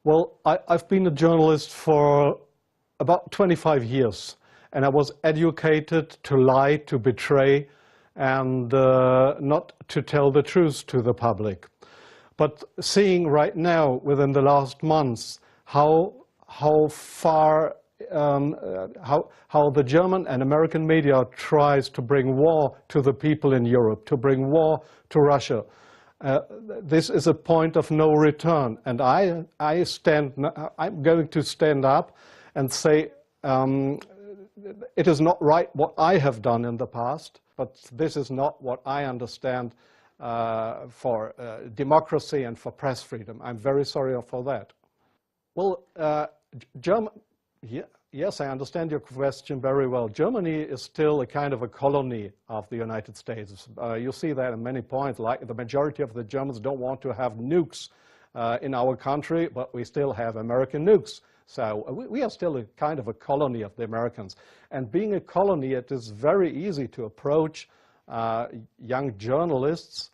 Well, I've been a journalist for about 25 years, and I was educated to lie, to betray, and not to tell the truth to the public. But seeing right now, within the last months, how far, how the German and American media tries to bring war to the people in Europe, to bring war to Russia. This is a point of no return, and I'm going to stand up and say it is not right what I have done in the past, but this is not what I understand for democracy and for press freedom. I'm very sorry for that. Well, yes, I understand your question very well. Germany is still a kind of a colony of the United States. You see that in many points, like the majority of the Germans don't want to have nukes in our country, but we still have American nukes. So we are still a kind of a colony of the Americans. And being a colony, it is very easy to approach young journalists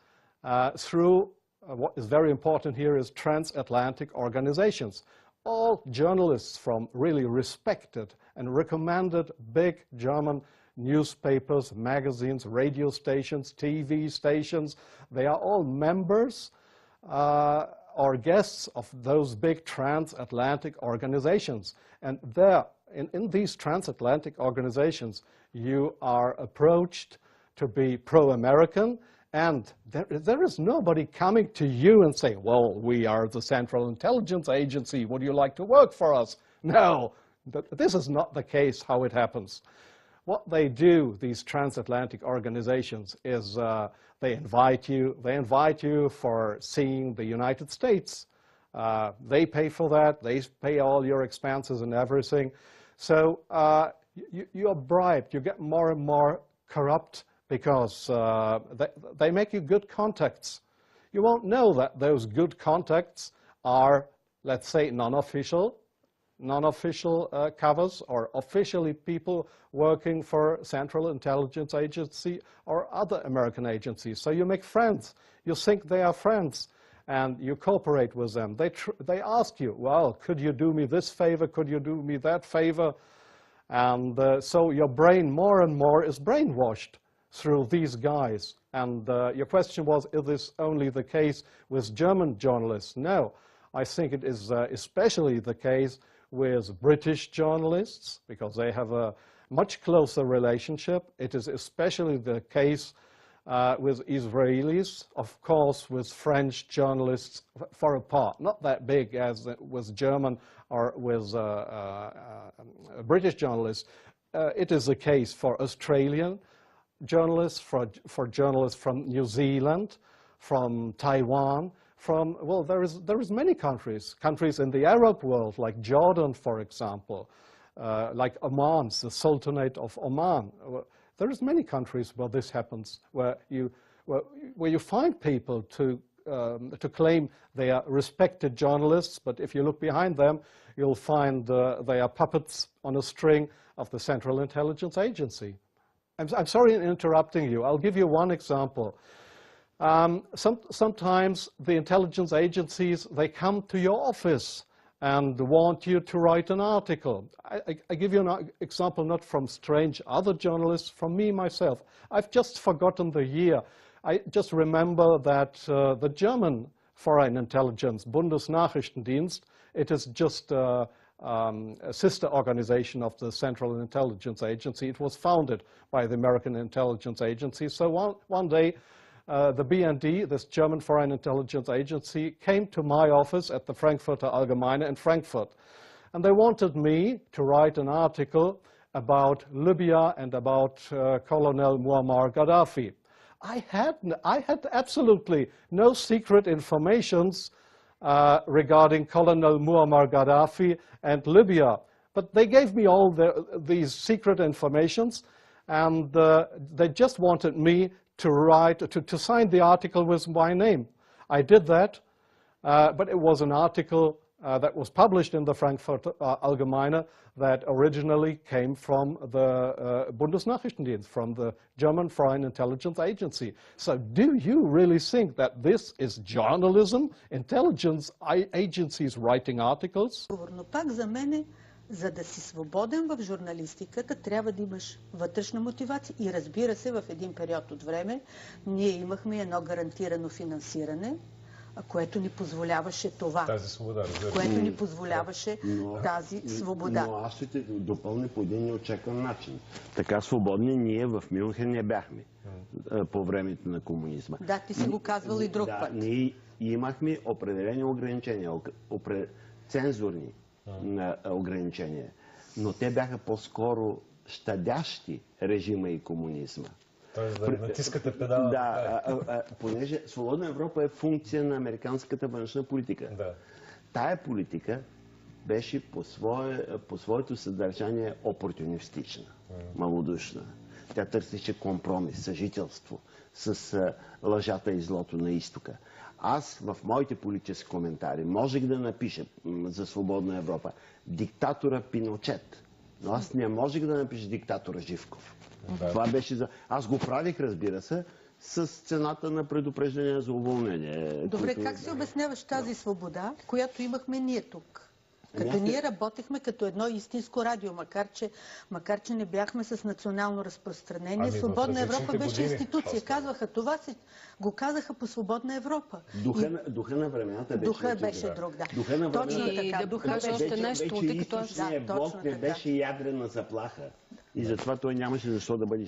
through what is very important here is transatlantic organizations. All journalists from really respected and recommended big German newspapers, magazines, radio stations, TV stations, they are all members or guests of those big transatlantic organizations. And there, in these transatlantic organizations, you are approached to be pro-American, and there is nobody coming to you and saying, well, we are the Central Intelligence Agency, would you like to work for us? No, this is not the case how it happens. What they do, these transatlantic organizations, is they invite you for seeing the United States. They pay for that, they pay all your expenses and everything. So you are bribed, you get more and more corrupt, because they make you good contacts. You won't know that those good contacts are, let's say, non-official covers, or officially people working for Central Intelligence Agency or other American agencies. So you make friends. You think they are friends, and you cooperate with them. They ask you, well, could you do me this favor? Could you do me that favor? And so your brain more and more is brainwashed through these guys. And your question was, is this only the case with German journalists? No, I think it is especially the case with British journalists, because they have a much closer relationship. It is especially the case with Israelis, of course, with French journalists for a part, not that big as with German or with British journalists. It is the case for Australian journalists, for journalists from New Zealand, from Taiwan, from, well, there is many countries in the Arab world, like Jordan, for example, like Oman, the Sultanate of Oman. There is many countries where this happens, where you find people to claim they are respected journalists, but if you look behind them, you'll find they are puppets on a string of the Central Intelligence Agency. I'm sorry in interrupting you. I'll give you one example. Sometimes the intelligence agencies, they come to your office and want you to write an article. I give you an example not from strange other journalists, from me myself. I've just forgotten the year. I just remember that the German Foreign Intelligence, Bundesnachrichtendienst, it is just a sister organization of the Central Intelligence Agency. It was founded by the American Intelligence Agency. So one day, the BND, this German Foreign Intelligence Agency, came to my office at the Frankfurter Allgemeine in Frankfurt. And they wanted me to write an article about Libya and about Colonel Muammar Gaddafi. I had absolutely no secret informations regarding Colonel Muammar Gaddafi and Libya. But they gave me all these secret informations, and they just wanted me to write, to sign the article with my name. I did that, but it was an article that was published in the Frankfurt Allgemeine that originally came from the Bundesnachrichtendienst, from the German Foreign Intelligence Agency. So do you really think that this is journalism, intelligence agencies writing articles? Но пак за мен, за да си свободен в журналистиката, трябва да имаш вътрешна мотивация. И разбира се, в един период от време ние имахме едно гарантирано финансиране, което ни позволяваше това. Тази свобода, което ни позволяваше тази свобода. Но аз ще те допълня по един неочакван начин. Така свободни ние в Мюнхен не бяхме по времето на комунизма. Да, ти си го казвал и друг път. Ние имахме определени ограничения, цензурни ограничения, но те бяха по-скоро щадящи режима и комунизма. Тоест да натискате педала. Да, понеже Свободна Европа е функция на американската външна политика. Да. Тая политика беше по своето съдържание опортунистична, малодушна. Тя търсеше компромис, съжителство с лъжата и злото на изтока. Аз в моите политически коментари можех да напиша за Свободна Европа диктатора Пиночет, но аз не можех да напиша диктатора Живков. Да. Това беше за... Аз го правих, разбира се, с цената на предупреждение за уволнение. Добре, как си обясняваш тази свобода, която имахме ние тук? Като ние работехме като едно истинско радио, макар че не бяхме с национално разпространение, Свободна Европа беше институция. Казваха това, го казаха по Свободна Европа. Духа на времената беше друг. Да. Духа на точно така. Да покажа още нещо, тъй като източният блок не беше ядрена заплаха. И затова той нямаше защо да бъде